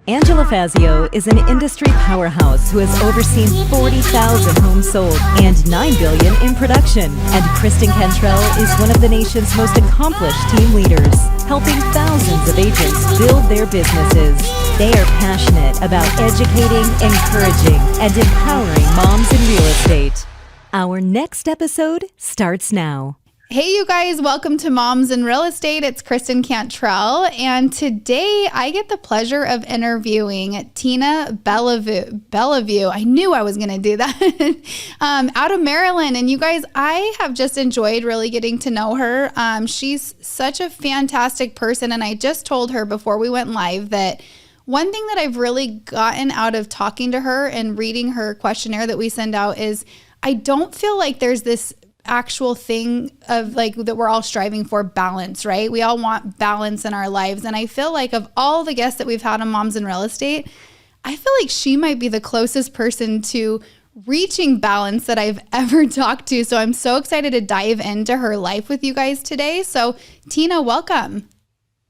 Angela Fazio is an industry powerhouse who has overseen 40,000 homes sold and $9 billion in production. And Kristen Cantrell is one of the nation's most accomplished team leaders, helping thousands of agents build their businesses. They are passionate about educating, encouraging, and empowering moms in real estate. Our next episode starts now. Hey, you guys, welcome to Moms in Real Estate. It's Kristen Cantrell, and today I get the pleasure of interviewing Tina Beliveau. I knew I was going to do that. Out of Maryland. And you guys, I have just enjoyed really getting to know her. She's such a fantastic person, and I just told her before we went live that one thing that I've really gotten out of talking to her and reading her questionnaire that we send out is I don't feel like there's this actual thing of like that we're all striving for balance, right? We all want balance in our lives. And I feel like of all the guests that we've had on Moms in Real Estate, I feel like she might be the closest person to reaching balance that I've ever talked to. So I'm so excited to dive into her life with you guys today. So Tina, welcome.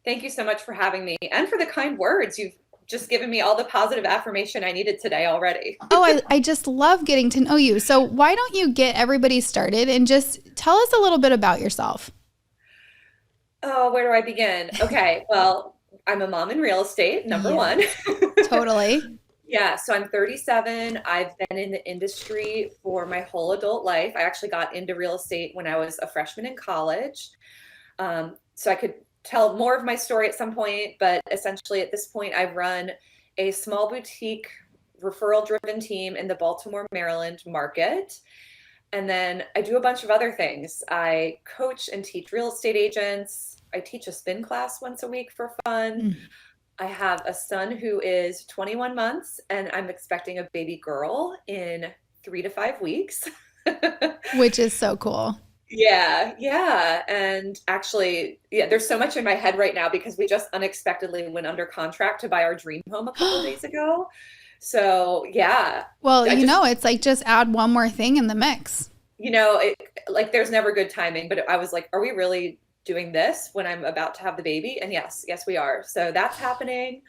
Thank you so much for having me and for the kind words. You've just given me all the positive affirmation I needed today already. I just love getting to know you. So why don't you get everybody started and just tell us a little bit about yourself? Oh, where do I begin? Okay, well, I'm a mom in real estate, number one. Totally. Yeah, so I'm 37. I've been in the industry for my whole adult life. I actually got into real estate when I was a freshman in college. So I could tell more of my story at some point, but essentially at this point, I've run a small boutique referral-driven team in the Baltimore, Maryland market. And then I do a bunch of other things. I coach and teach real estate agents. I teach a spin class once a week for fun. I have a son who is 21 months, and I'm expecting a baby girl in 3 to 5 weeks. Which is so cool. Yeah. And actually, there's so much in my head right now because we just unexpectedly went under contract to buy our dream home a couple of days ago. So, yeah. Well, it's like just add one more thing in the mix. There's never good timing, but I was like, are we really doing this when I'm about to have the baby? And yes, we are. So that's happening.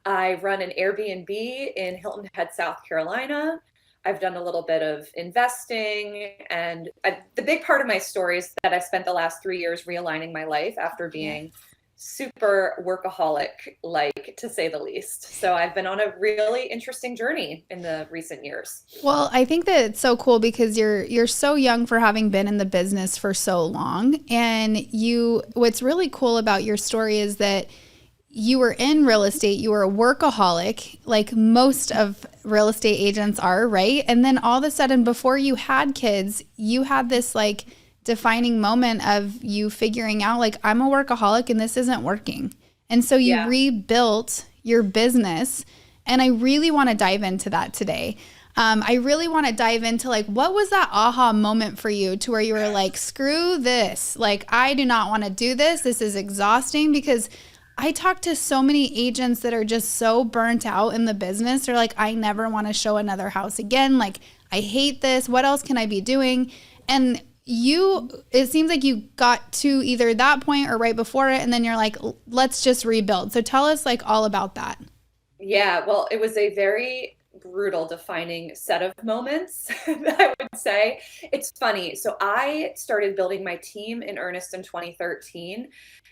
I run an Airbnb in Hilton Head, South Carolina. I've done a little bit of investing, and the big part of my story is that I spent the last 3 years realigning my life after being super workaholic, like to say the least. So I've been on a really interesting journey in the recent years. Well, I think that it's so cool because you're so young for having been in the business for so long. And what's really cool about your story is that you were in real estate, you were a workaholic, like most of real estate agents are, right? And then all of a sudden, before you had kids, you had this like defining moment of you figuring out like, I'm a workaholic and this isn't working. And so you rebuilt your business. And I really want to dive into that today. I really want to dive into like, what was that aha moment for you to where you were like, screw this. Like, I do not want to do this. This is exhausting. Because I talk to so many agents that are just so burnt out in the business. They're like, I never want to show another house again. Like, I hate this. What else can I be doing? And it seems like you got to either that point or right before it. And then you're like, let's just rebuild. So tell us like all about that. Yeah, well, it was a very brutal defining set of moments, I would say. It's funny. So I started building my team in earnest in 2013.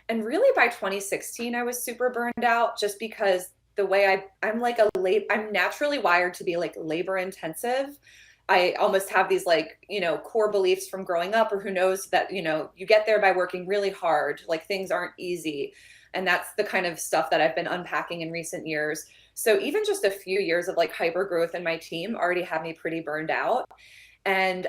And really by 2016, I was super burned out just because the way I'm naturally wired to be like labor intensive. I almost have these like, core beliefs from growing up, or who knows that, you get there by working really hard, like things aren't easy. And that's the kind of stuff that I've been unpacking in recent years. So even just a few years of like hyper growth in my team already had me pretty burned out. And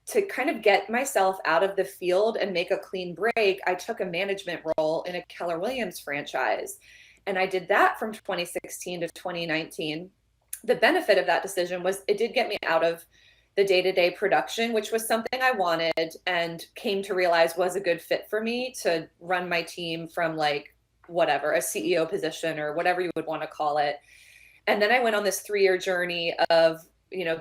to kind of get myself out of the field and make a clean break, I took a management role in a Keller Williams franchise. And I did that from 2016 to 2019. The benefit of that decision was it did get me out of the day-to-day production, which was something I wanted and came to realize was a good fit for me to run my team from like whatever, a CEO position or whatever you would want to call it. And then I went on this 3-year journey of,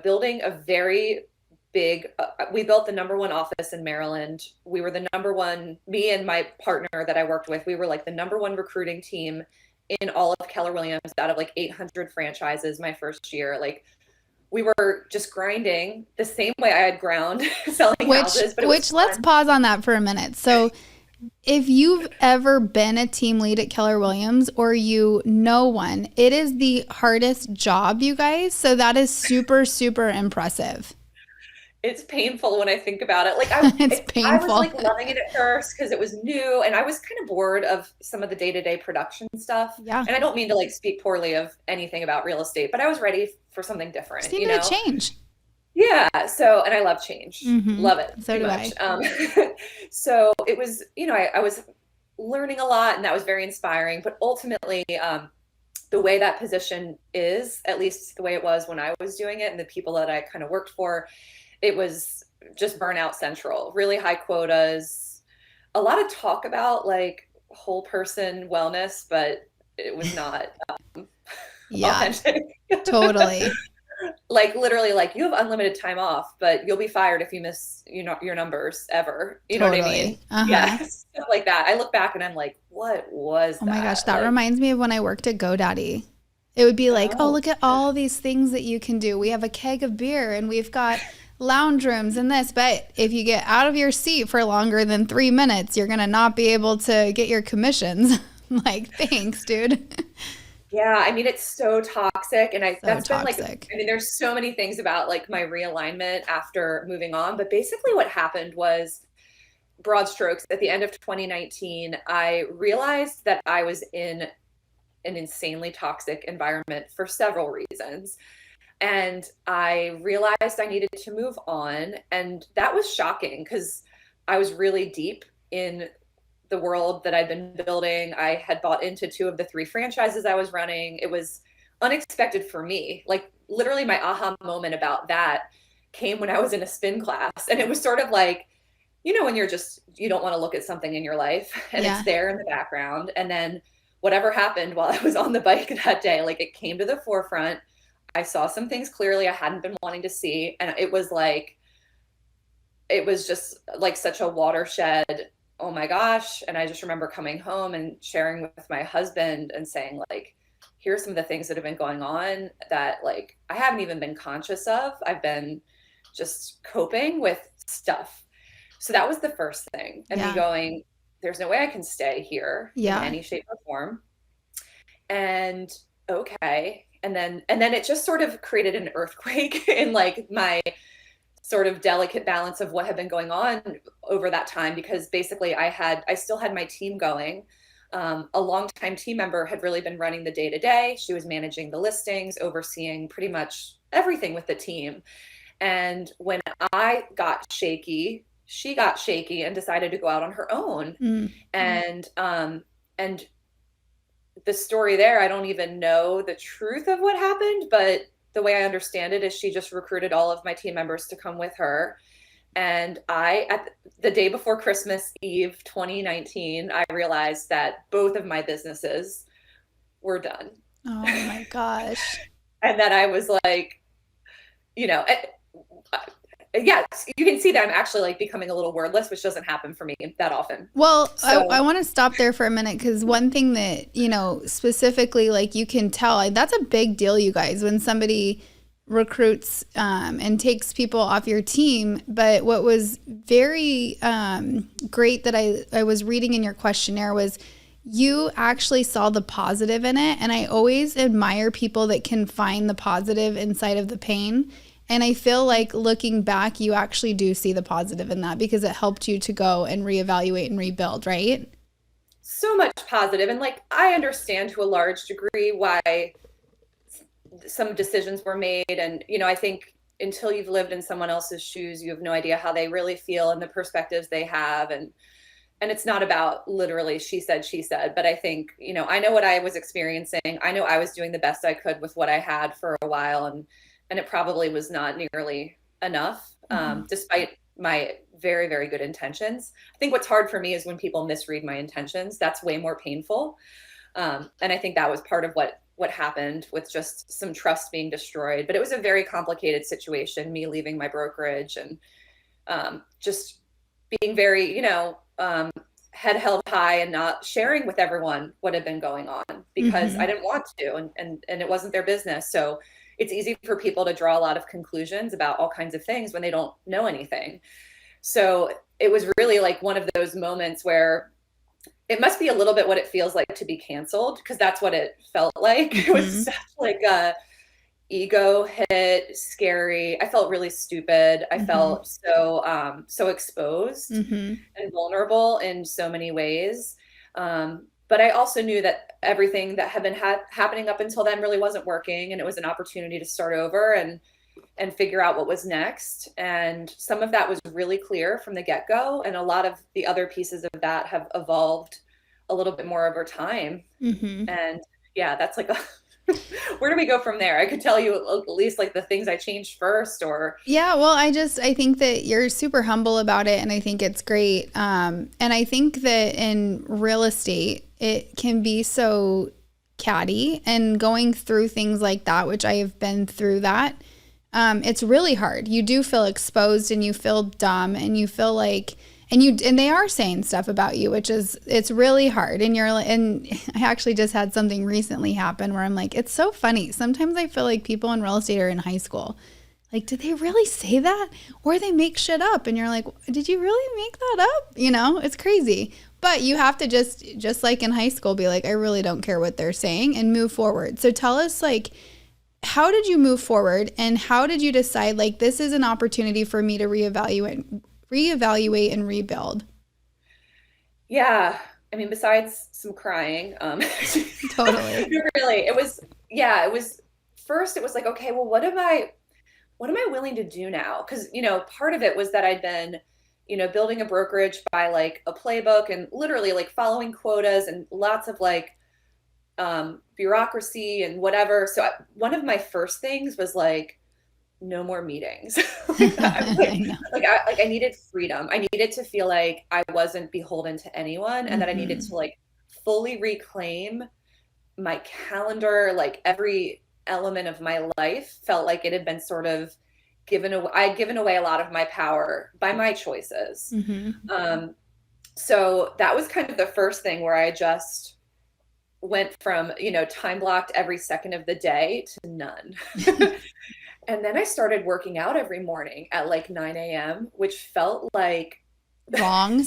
building a very big, we built the number one office in Maryland. We were the number one, me and my partner that I worked with, we were like the number one recruiting team in all of Keller Williams out of like 800 franchises my first year. Like we were just grinding the same way I had ground selling houses, but it was let's fun. pause on that for a minute. So if you've ever been a team lead at Keller Williams or you know one, it is the hardest job, you guys. So that is super, super impressive. It's painful when I think about it. Like It's I was painful. like loving it at first because it was new and I was kind of bored of some of the day-to-day production stuff. Yeah. And I don't mean to like speak poorly of anything about real estate, but I was ready for something different, Just needed a change. Yeah. So, and I love change. Love it. So do much. So it was, I was learning a lot and that was very inspiring, but ultimately, the way that position is, at least the way it was when I was doing it and the people that I kind of worked for, it was just burnout central, really high quotas, a lot of talk about like whole person wellness, but it was not authentic. Totally. Like literally like you have unlimited time off, but you'll be fired if you miss, your numbers ever. You know what I mean? Yeah. Stuff like that. I look back and I'm like, what was that? Oh my gosh. That like, reminds me of when I worked at GoDaddy. It would be like, oh, look at all these things that you can do. We have a keg of beer and we've got lounge rooms and this, but if you get out of your seat for longer than 3 minutes, you're going to not be able to get your commissions. Like, thanks, dude. Yeah, I mean, it's so toxic. And that's toxic. been like, I mean, there's so many things about like my realignment after moving on, but basically what happened was, broad strokes, at the end of 2019, I realized that I was in an insanely toxic environment for several reasons. And I realized I needed to move on. And that was shocking because I was really deep in the world that I'd been building. I had bought into 2 of the 3 franchises I was running. It was unexpected for me. Like literally my aha moment about that came when I was in a spin class. And it was sort of like, when you don't want to look at something in your life and it's there in the background. And then whatever happened while I was on the bike that day, like it came to the forefront. I saw some things clearly I hadn't been wanting to see. And it was just like such a watershed. Oh my gosh. And I just remember coming home and sharing with my husband and saying like, here's some of the things that have been going on that like, I haven't even been conscious of. I've been just coping with stuff. So that was the first thing. And me going, there's no way I can stay here in any shape or form. And okay. And then it just sort of created an earthquake in like my sort of delicate balance of what had been going on over that time, because basically I still had my team going. A longtime team member had really been running the day-to-day. She was managing the listings, overseeing pretty much everything with the team. And when I got shaky, she got shaky and decided to go out on her own. And the story there, I don't even know the truth of what happened, but the way I understand it is she just recruited all of my team members to come with her. And at the day before Christmas Eve, 2019, I realized that both of my businesses were done. Oh my gosh. And that I was like, yeah, you can see that I'm actually like becoming a little wordless, which doesn't happen for me that often. Well, so, I want to stop there for a minute because one thing that, specifically like you can tell, that's a big deal, you guys, when somebody recruits and takes people off your team. But what was very great that I was reading in your questionnaire was you actually saw the positive in it. And I always admire people that can find the positive inside of the pain. And I feel like looking back, you actually do see the positive in that because it helped you to go and reevaluate and rebuild, right? So much positive. And like, I understand to a large degree why some decisions were made. And, I think until you've lived in someone else's shoes, you have no idea how they really feel and the perspectives they have. And it's not about literally she said, but I think, I know what I was experiencing. I know I was doing the best I could with what I had for a while. And it probably was not nearly enough, despite my very, very good intentions. I think what's hard for me is when people misread my intentions. That's way more painful. And I think that was part of what happened with just some trust being destroyed. But it was a very complicated situation, me leaving my brokerage and just being very, head held high and not sharing with everyone what had been going on because I didn't want to, and it wasn't their business. So it's easy for people to draw a lot of conclusions about all kinds of things when they don't know anything. So it was really like one of those moments where it must be a little bit what it feels like to be canceled, because that's what it felt like. It was such like a ego hit, scary. I felt really stupid. I felt so exposed and vulnerable in so many ways. But I also knew that everything that had been happening up until then really wasn't working, and it was an opportunity to start over and figure out what was next. And some of that was really clear from the get-go, and a lot of the other pieces of that have evolved a little bit more over time. And yeah, that's like where do we go from there? I could tell you at least like the things I changed first, or yeah, well, I think that you're super humble about it, and I think it's great. And I think that in real estate, it can be so catty, and going through things like that, which I have been through that, it's really hard. You do feel exposed, and you feel dumb, and you feel like, and they are saying stuff about you, which is, it's really hard. And I actually just had something recently happen where I'm like, it's so funny. Sometimes I feel like people in real estate are in high school. Like, did they really say that? Or they make shit up. And you're like, did you really make that up? You know, it's crazy. But you have to just like in high school, be like, I really don't care what they're saying, and move forward. So tell us, like, how did you move forward, and how did you decide, like, this is an opportunity for me to reevaluate and rebuild? Yeah. I mean, besides some crying, Totally. really, it was first, it was like, okay, well, what am I willing to do now? Because, part of it was that I'd been, building a brokerage by like a playbook, and literally like following quotas and lots of like bureaucracy and whatever. So one of my first things was like, no more meetings. I needed freedom. I needed to feel like I wasn't beholden to anyone, and that I needed to like fully reclaim my calendar. Like every element of my life felt like it had been sort of given away. I'd given away a lot of my power by my choices. So that was kind of the first thing where I just went from, time blocked every second of the day to none. And then I started working out every morning at like 9 a.m., which felt like wrong.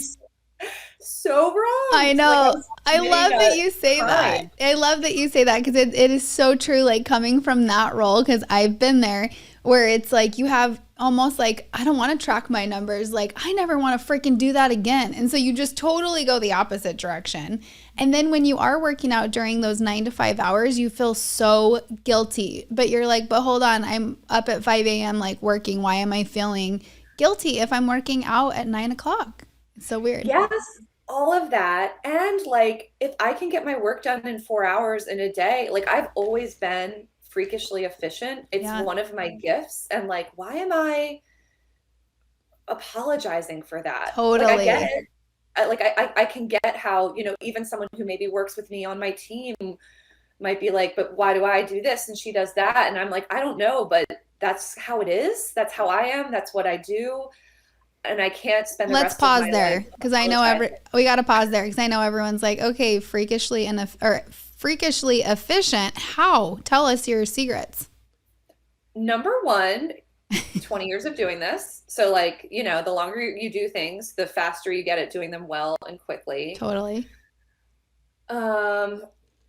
So wrong. I know. Like I love that you say that. I love that you say that, because it is so true. Like, coming from that role, because I've been there, where it's like you have almost like, I don't want to track my numbers. Like, I never want to freaking do that again. And so you just totally go the opposite direction. And then when you are working out during those 9 to 5 hours, you feel so guilty. But you're like, but hold on, I'm up at 5 a.m. like working. Why am I feeling guilty if I'm working out at 9 o'clock? It's so weird. Yes, all of that. And like, if I can get my work done in 4 hours in a day, like I've always been freakishly efficient. It's one of my gifts. And like, why am I apologizing for that? Totally. Like, I get it. I can get how, even someone who maybe works with me on my team might be like, but why do I do this and she does that? And I'm like, I don't know, but that's how it is. That's how I am. That's what I do. And I can't spend the Let's rest pause of my there, life because I know we got to pause there, because I know everyone's like, okay, freakishly efficient. How? Tell us your secrets. Number one, 20 years of doing this. So like, the longer you do things, the faster you get at doing them well and quickly. Totally.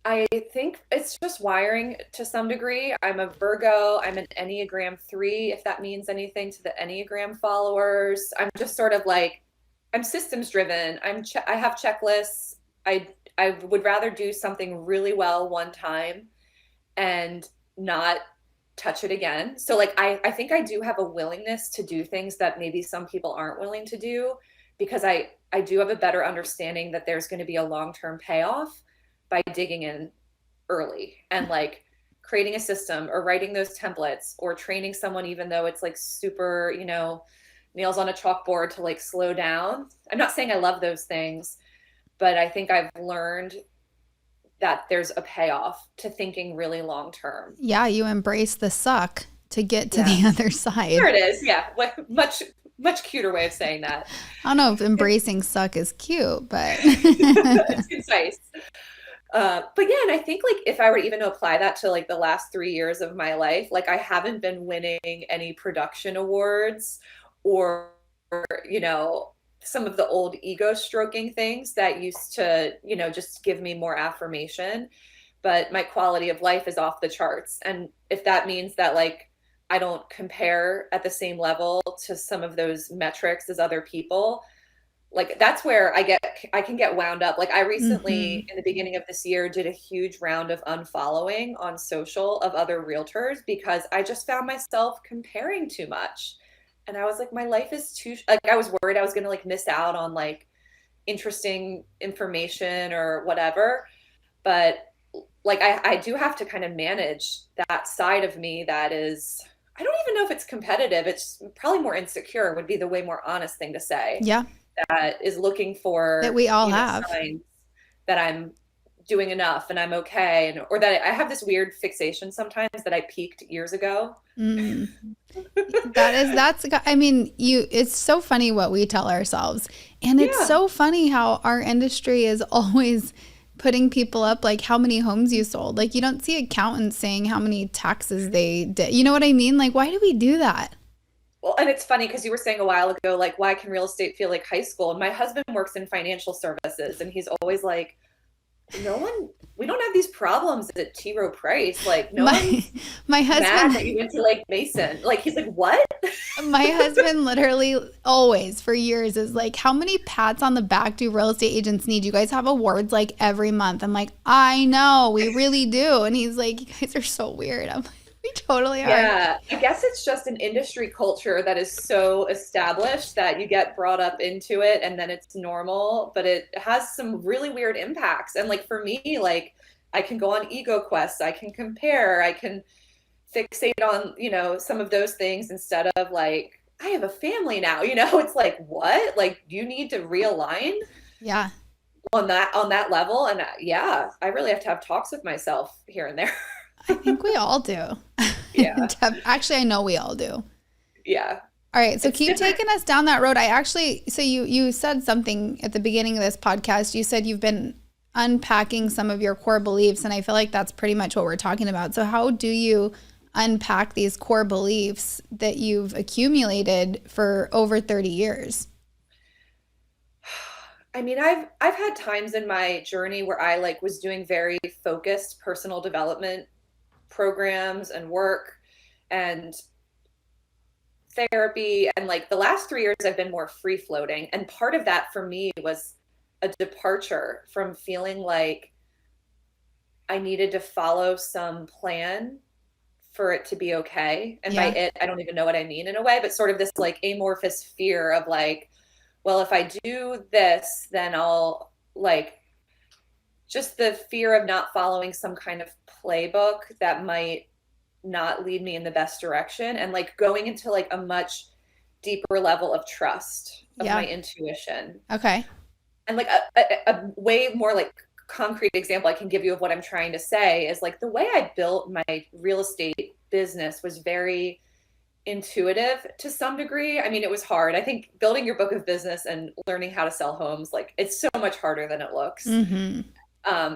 I think it's just wiring to some degree. I'm a Virgo. I'm an Enneagram 3, if that means anything to the Enneagram followers. I'm just sort of like, I'm systems driven. I have checklists. I would rather do something really well one time and not touch it again. So like, I think I do have a willingness to do things that maybe some people aren't willing to do, because I do have a better understanding that there's going to be a long-term payoff by digging in early and like creating a system or writing those templates or training someone, even though it's like super, nails on a chalkboard to like slow down. I'm not saying I love those things, but I think I've learned that there's a payoff to thinking really long term. Yeah, you embrace the suck to get to the other side. There it is. Yeah, much much cuter way of saying that. I don't know if embracing suck is cute, but It's concise. But yeah, and I think like if I were even to apply that to like the last 3 years of my life, like I haven't been winning any production awards or, you know, some of the old ego stroking things that used to, you know, just give me more affirmation. But my quality of life is off the charts. And if that means that like I don't compare at the same level to some of those metrics as other people, like that's where I can get wound up. Like I recently Mhm. in the beginning of this year did a huge round of unfollowing on social of other realtors because I just found myself comparing too much. And I was like, my life is too, like I was worried I was gonna like miss out on like interesting information or whatever. But like I do have to kind of manage that side of me that is, I don't even know if it's competitive. It's probably more insecure would be the way more honest thing to say, Yeah, that is looking that for, we all you know, have. signs that I'm doing enough and I'm okay. And, or that I have this weird fixation sometimes that I peaked years ago. Mm. I mean, it's so funny what we tell ourselves. And it's Yeah. so funny how our industry is always putting people up like how many homes you sold. Like you don't see accountants saying how many taxes they did. You know what I mean? Like why do we do that? Well, and it's funny because you were saying a while ago, like, why can real estate feel like high school? And my husband works in financial services and he's always like, we don't have these problems at T. Rowe Price. Like, no My one's my mad that husband you went to Lake Mason. Like, he's like, what? my husband literally always for years is like, how many pats on the back do real estate agents need? You guys have awards like every month. I'm like, I know, we really do. And he's like, you guys are so weird. I'm like, we totally are. Yeah, I guess it's just an industry culture that is so established that you get brought up into it and then it's normal, but it has some really weird impacts. And like for me, like I can go on ego quests, I can compare, I can fixate on, you know, some of those things instead of like, I have a family now, you know, it's like, what? Like you need to realign Yeah. on that level. And yeah, I really have to have talks with myself here and there. I think we all do. Yeah. Actually, I know we all do. Yeah. All right, so It's keep different. taking us down that road. So you said something at the beginning of this podcast. You said you've been unpacking some of your core beliefs, and I feel like that's pretty much what we're talking about. So how do you unpack these core beliefs that you've accumulated for over 30 years? I mean, I've had times in my journey where I like was doing very focused personal development programs and work and therapy, and like the last 3 years I've been more free floating, and part of that for me was a departure from feeling like I needed to follow some plan for it to be okay. And by Yeah. it, I don't even know what I mean in a way, but sort of this like amorphous fear of like, well, if I do this, then I'll like, just the fear of not following some kind of playbook that might not lead me in the best direction, and like going into like a much deeper level of trust of Yeah. my intuition. Okay. And like a way more like concrete example I can give you of what I'm trying to say is like the way I built my real estate business was very intuitive to some degree. I mean, it was hard. I think building your book of business and learning how to sell homes, like it's so much harder than it looks. Mm-hmm.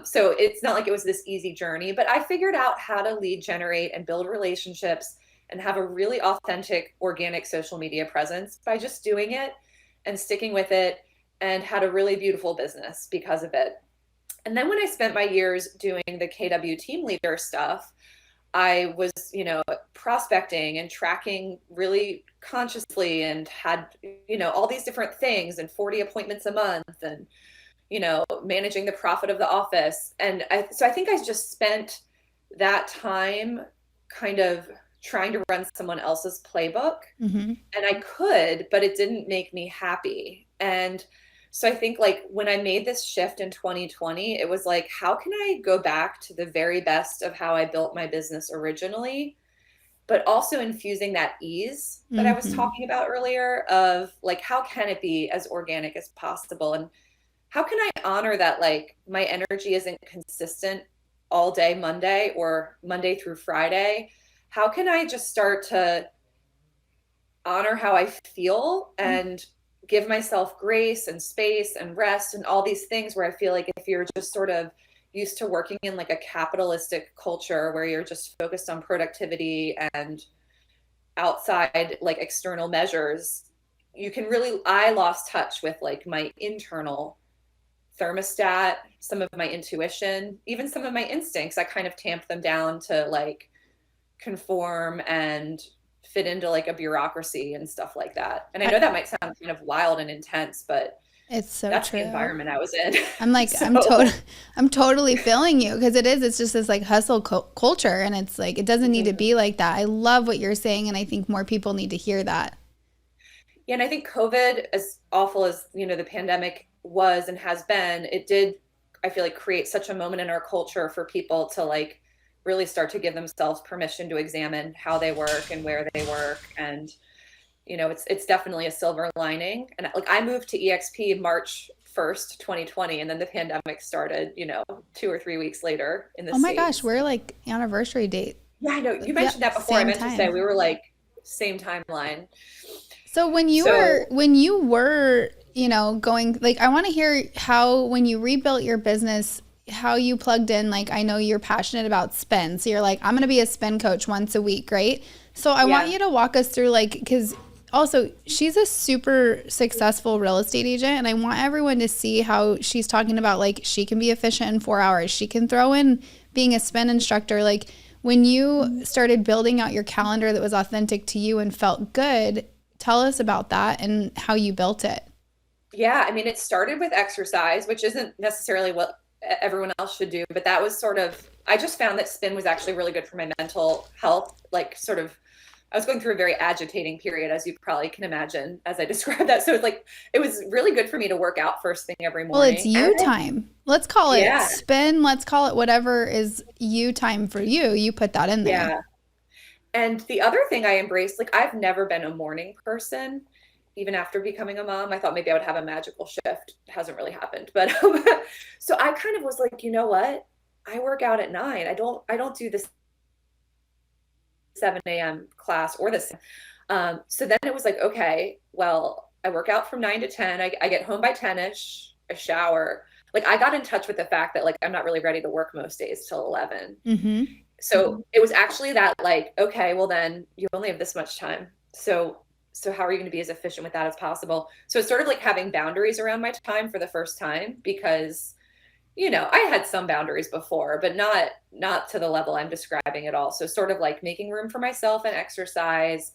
So it's not like it was this easy journey, but I figured out how to lead generate and build relationships and have a really authentic, organic social media presence by just doing it and sticking with it, and had a really beautiful business because of it. And then when I spent my years doing the KW team leader stuff, I was, you know, prospecting and tracking really consciously and had, you know, all these different things and 40 appointments a month and, you know, managing the profit of the office. And so I think I just spent that time kind of trying to run someone else's playbook. Mm-hmm. And I could, but it didn't make me happy. And so I think like when I made this shift in 2020, it was like, how can I go back to the very best of how I built my business originally, but also infusing that ease that I was Mm-hmm. talking about earlier of like, how can it be as organic as possible? And how can I honor that like my energy isn't consistent all day Monday or Monday through Friday? How can I just start to honor how I feel and give myself grace and space and rest and all these things, where I feel like if you're just sort of used to working in like a capitalistic culture where you're just focused on productivity and outside like external measures, you can really, I lost touch with like my internal thermostat, some of my intuition, even some of my instincts. I kind of tamped them down to like conform and fit into like a bureaucracy and stuff like that. And I know that might sound kind of wild and intense, but It's so that's true. the environment I was in. I'm like, So, I'm totally feeling you, because it's just this like hustle culture, and it's like, it doesn't need to be like that. I love what you're saying, and I think more people need to hear that. yeah, and I think COVID, as awful as, you know, the pandemic was and has been, it did, I feel like, create such a moment in our culture for people to like really start to give themselves permission to examine how they work and where they work. And, you know, it's definitely a silver lining. And like I moved to EXP March 1st, 2020, and then the pandemic started, you know, 2 or 3 weeks later in the Oh my States. gosh, we're like anniversary date. Yeah, I know. You mentioned that before. I Same meant to time. say we were like same timeline. So when you were, you know, going, like, I want to hear how, when you rebuilt your business, how you plugged in. Like, I know you're passionate about spin. So you're like, I'm going to be a spin coach once a week, right? So I want you to walk us through, like, because also she's a super successful real estate agent, and I want everyone to see how she's talking about, like, she can be efficient in 4 hours. She can throw in being a spin instructor. Like, when you started building out your calendar that was authentic to you and felt good, tell us about that and how you built it. Yeah, I mean, it started with exercise, which isn't necessarily what everyone else should do, but that was sort of, I just found that spin was actually really good for my mental health. Like, sort of, I was going through a very agitating period, as you probably can imagine, as I described that. So it's like, it was really good for me to work out first thing every morning. Well, it's you time. Let's call it Yeah. spin. Let's call it whatever is you time for you. You put that in there. Yeah. And the other thing I embraced, like, I've never been a morning person. Even after becoming a mom, I thought maybe I would have a magical shift. It hasn't really happened. But so I kind of was like, you know what? I work out at 9. I don't do this 7 a.m. class or this. So then it was like, okay, well, I work out from 9 to 10. I get home by 10ish, I shower. Like, I got in touch with the fact that like I'm not really ready to work most days till 11. Mm-hmm. So it was actually that, like, okay, well then you only have this much time. So how are you going to be as efficient with that as possible? So it's sort of like having boundaries around my time for the first time, because, you know, I had some boundaries before, but not to the level I'm describing at all. So sort of like making room for myself and exercise,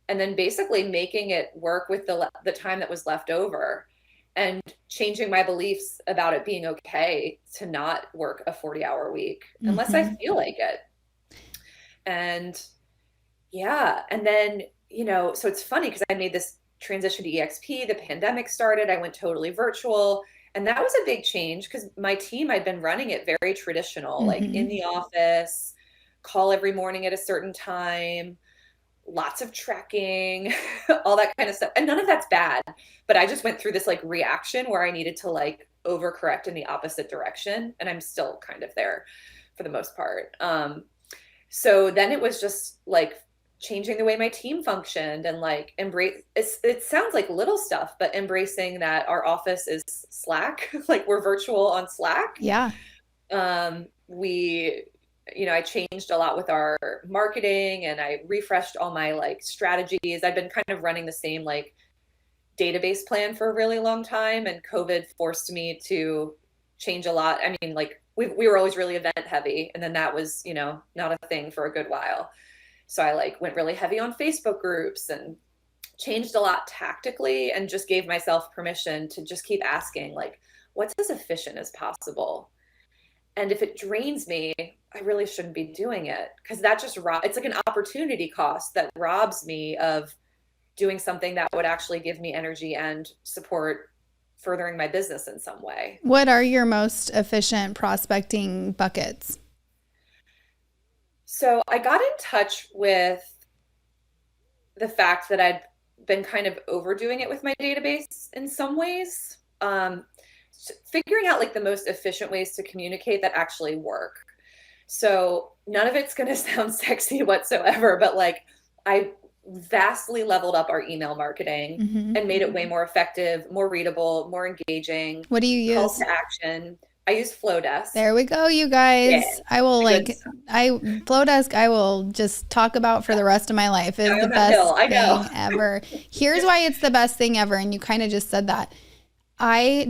and then basically making it work with the time that was left over, and changing my beliefs about it being okay to not work a 40-hour week unless I feel like it. And yeah, and then, you know, so it's funny because I made this transition to EXP, the pandemic started, I went totally virtual. And that was a big change because my team, I'd been running it very traditional, like in the office, call every morning at a certain time, lots of trekking, all that kind of stuff. And none of that's bad, but I just went through this like reaction where I needed to like overcorrect in the opposite direction. And I'm still kind of there for the most part. So then it was just like changing the way my team functioned and like it sounds like little stuff, but embracing that our office is Slack, like we're virtual on Slack. Yeah. I changed a lot with our marketing, and I refreshed all my like strategies. I've been kind of running the same like database plan for a really long time, and COVID forced me to change a lot. I mean, like we were always really event heavy, and then that was, not a thing for a good while. So I like went really heavy on Facebook groups and changed a lot tactically, and just gave myself permission to just keep asking, like, what's as efficient as possible? And if it drains me, I really shouldn't be doing it, because that just it's like an opportunity cost that robs me of doing something that would actually give me energy and support furthering my business in some way. What are your most efficient prospecting buckets? So I got in touch with the fact that I'd been kind of overdoing it with my database in some ways. Figuring out like the most efficient ways to communicate that actually work. So none of it's going to sound sexy whatsoever, but like I vastly leveled up our email marketing and made it way more effective, more readable, more engaging. What do you Call use? to action. I use Flowdesk. There we go, you guys. Yeah, I will good Flowdesk I will just talk about for the rest of my life. It's the on that hill. best I know. thing ever. Here's why it's the best thing ever, and you kind of just said that. I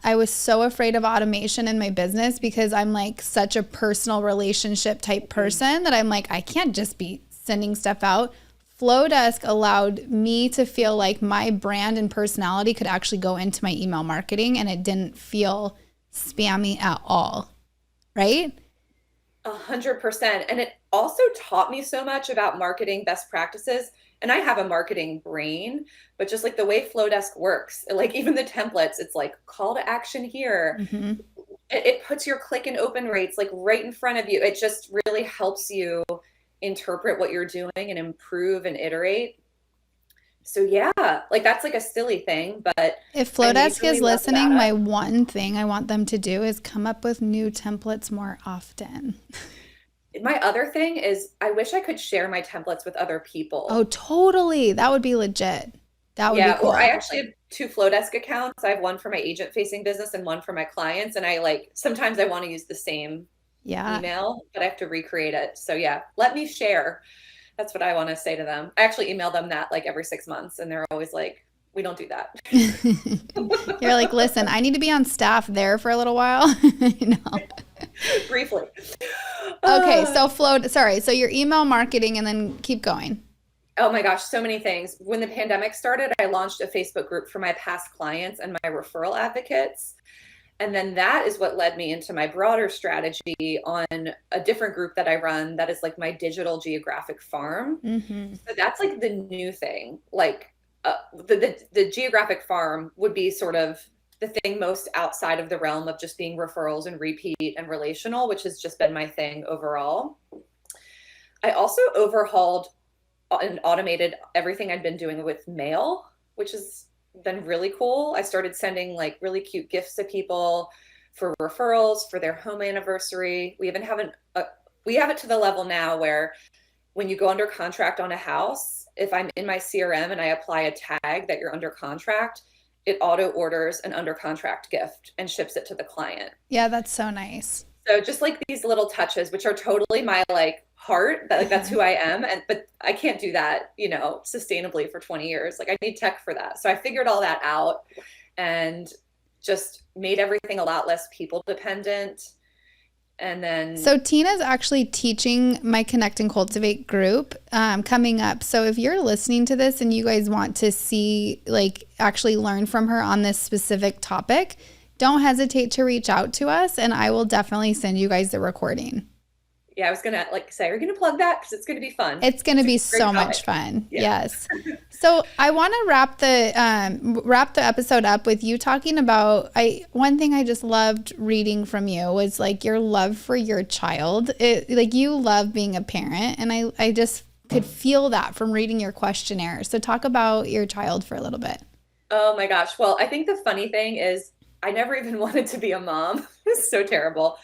was so afraid of automation in my business because I'm like such a personal relationship type person that I'm like, I can't just be sending stuff out. Flowdesk allowed me to feel like my brand and personality could actually go into my email marketing and it didn't feel spammy at all. Right? 100%. And it also taught me so much about marketing best practices. And I have a marketing brain, but just like the way Flowdesk works, like even the templates, it's like call to action here. It puts your click and open rates like right in front of you. It just really helps you interpret what you're doing and improve and iterate. So yeah, like that's like a silly thing, but if Flowdesk is listening, that. my one thing I want them to do is come up with new templates more often. My other thing is I wish I could share my templates with other people. Oh, totally. That would be legit. That would be cool. Or I actually have 2 Flowdesk accounts. I have one for my agent facing business and one for my clients. And I like, sometimes I want to use the same email, but I have to recreate it. So yeah, let me share. That's what I want to say to them. I actually email them that like every 6 months and they're always like, we don't do that. You're like, listen, I need to be on staff there for a little while. Briefly. Okay. So your email marketing and then keep going. Oh my gosh, so many things. When the pandemic started, I launched a Facebook group for my past clients and my referral advocates. And then that is what led me into my broader strategy on a different group that I run that is like my digital geographic farm. So that's like the new thing. Like the geographic farm would be sort of the thing most outside of the realm of just being referrals and repeat and relational, which has just been my thing overall. I also overhauled and automated everything I'd been doing with mail, which has been really cool. I started sending like really cute gifts to people for referrals for their home anniversary. We have it to the level now where when you go under contract on a house, if I'm in my CRM and I apply a tag that you're under contract, it auto orders an under contract gift and ships it to the client. Yeah, that's so nice. So just like these little touches, which are totally my like heart, that like that's who I am. But I can't do that, sustainably for 20 years. Like I need tech for that. So I figured all that out and just made everything a lot less people dependent. And then so Tina's actually teaching my Connect and Cultivate group coming up. So if you're listening to this and you guys want to see, like actually learn from her on this specific topic, don't hesitate to reach out to us and I will definitely send you guys the recording. Yeah, I was going to say, are you going to plug that? Because it's going to be fun. It's going to be so much fun. Yeah. Yes. So I want to wrap the episode up with you talking about, one thing I just loved reading from you was like your love for your child. Like you love being a parent. And I just could feel that from reading your questionnaire. So talk about your child for a little bit. Oh my gosh. Well, I think the funny thing is I never even wanted to be a mom. It's so terrible.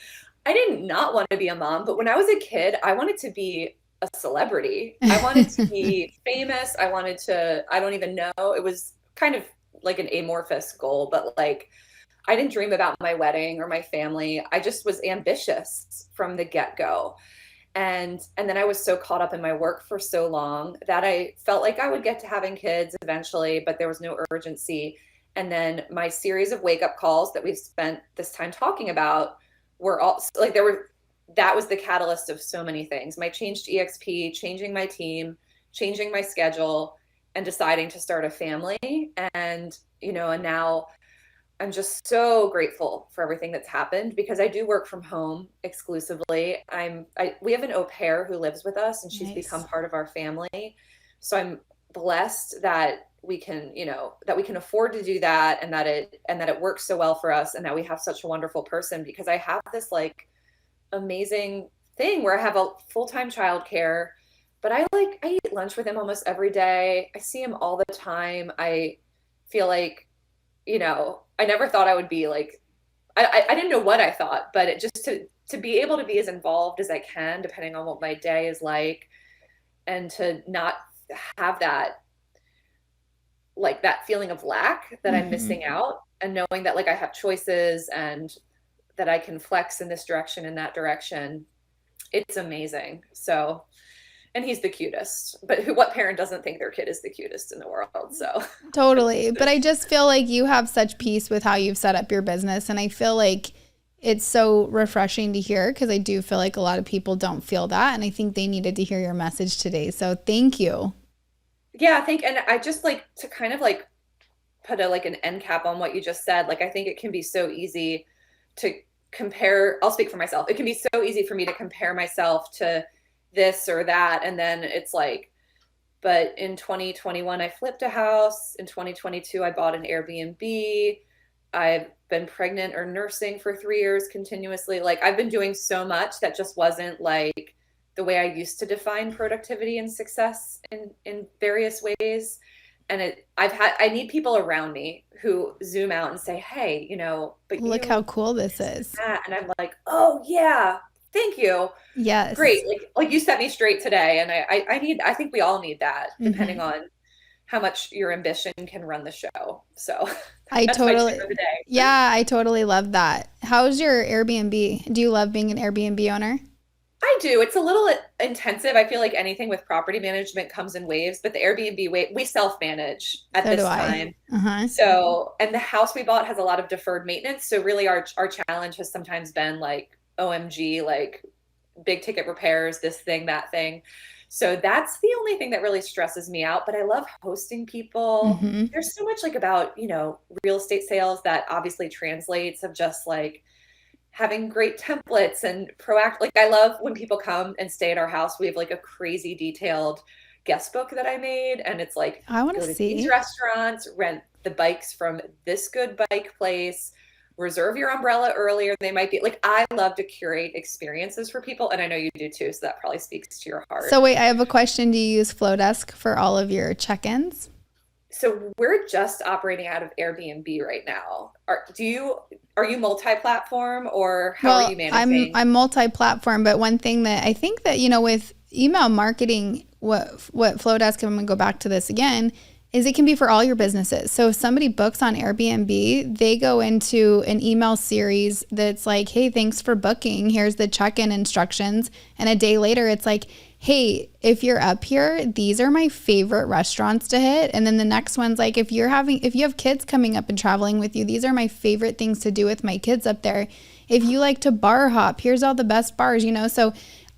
I did not want to be a mom, but when I was a kid, I wanted to be a celebrity. I wanted to be famous. I don't even know. It was kind of like an amorphous goal, but like I didn't dream about my wedding or my family. I just was ambitious from the get-go. And then I was so caught up in my work for so long that I felt like I would get to having kids eventually, but there was no urgency. And then my series of wake-up calls that we've spent this time talking about were all like that was the catalyst of so many things. My change to EXP, changing my team, changing my schedule, and deciding to start a family. And, and now I'm just so grateful for everything that's happened because I do work from home exclusively. We have an au pair who lives with us and she's become part of our family. So I'm blessed that we can afford to do that and that it works so well for us and that we have such a wonderful person because I have this like amazing thing where I have a full-time childcare, but I eat lunch with him almost every day. I see him all the time. I feel like, I never thought I would be like, I didn't know what I thought, but it just to be able to be as involved as I can, depending on what my day is like, and to not have that, like that feeling of lack that I'm missing out, and knowing that like I have choices and that I can flex in this direction, in that direction. It's amazing. So, and he's the cutest, but what parent doesn't think their kid is the cutest in the world? So Totally. But I just feel like you have such peace with how you've set up your business. And I feel like it's so refreshing to hear, because I do feel like a lot of people don't feel that. And I think they needed to hear your message today. So thank you. yeah, I think, and I just like to kind of like put a like an end cap on what you just said. Like I think it can be so easy to compare. I'll speak for myself. It can be so easy for me to compare myself to this or that, and then it's like, but in 2021 I flipped a house, in 2022 I bought an Airbnb, I've been pregnant or nursing for 3 years continuously. Like I've been doing so much that just wasn't like the way I used to define productivity and success in various ways. And I need people around me who zoom out and say, hey, you know, but Look how cool this is. and I'm like, oh yeah, thank you. Yes. Great. Like you set me straight today. And I think we all need that, depending on how much your ambition can run the show. So that's my tip of the day. Yeah, I totally love that. How's your Airbnb? Do you love being an Airbnb owner? I do. It's a little intensive. I feel like anything with property management comes in waves, but the Airbnb we self-manage at this time. So, and the house we bought has a lot of deferred maintenance. So really our challenge has sometimes been like, OMG, like big ticket repairs, this thing, that thing. So that's the only thing that really stresses me out, but I love hosting people. There's so much like about, you know, real estate sales that obviously translates of just like having great templates and like I love when people come and stay at our house. We have like a crazy detailed guest book that I made, and it's like, I want to see these restaurants, rent the bikes from this good bike place, reserve your umbrella earlier. They might be like, I love to curate experiences for people, and I know you do too, so that probably speaks to your heart. So wait, I have a question. Do you use Flowdesk for all of your check-ins? So we're just operating out of Airbnb right now. Are you multi-platform, or how are you managing? I'm multi-platform, but one thing that I think that, you know, with email marketing, what Flowdesk, I'm going to go back to this again, is it can be for all your businesses. So if somebody books on Airbnb, they go into an email series that's like, hey, thanks for booking. Here's the check-in instructions. And a day later, it's like, hey, if you're up here, these are my favorite restaurants to hit. And then the next one's like, if you have kids coming up and traveling with you, these are my favorite things to do with my kids up there. If you like to bar hop, here's all the best bars, you know? So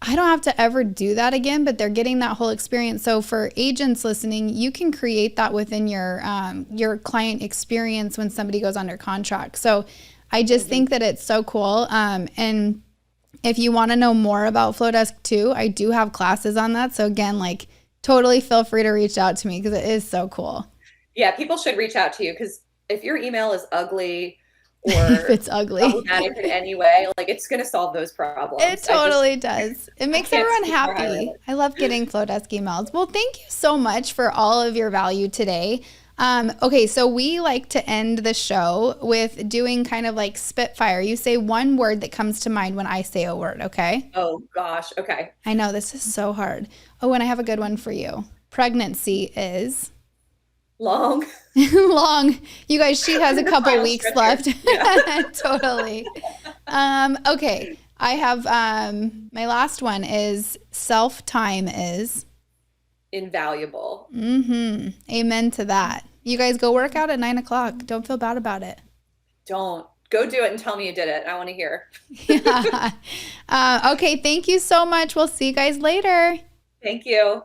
I don't have to ever do that again, but they're getting that whole experience. So for agents listening, you can create that within your client experience when somebody goes under contract. So I just think that it's so cool. And if you want to know more about Flowdesk too, I do have classes on that. So again, like totally feel free to reach out to me, because it is so cool. Yeah, people should reach out to you, because if your email is ugly or if it's ugly, problematic in any way, like it's going to solve those problems. It totally does. It makes everyone happy. I love getting Flowdesk emails. Well, thank you so much for all of your value today. Okay, so we like to end the show with doing kind of like Spitfire. You say one word that comes to mind when I say a word, okay? Oh gosh, okay. I know, this is so hard. Oh, and I have a good one for you. Pregnancy is... long. Long. You guys, she has a couple weeks left. Yeah. Totally. Okay. I have my last one is self-time is invaluable. Amen to that. You guys go work out at 9:00. Don't feel bad about it. Don't. Go do it and tell me you did it. I want to hear. Yeah. Okay. Thank you so much. We'll see you guys later. Thank you.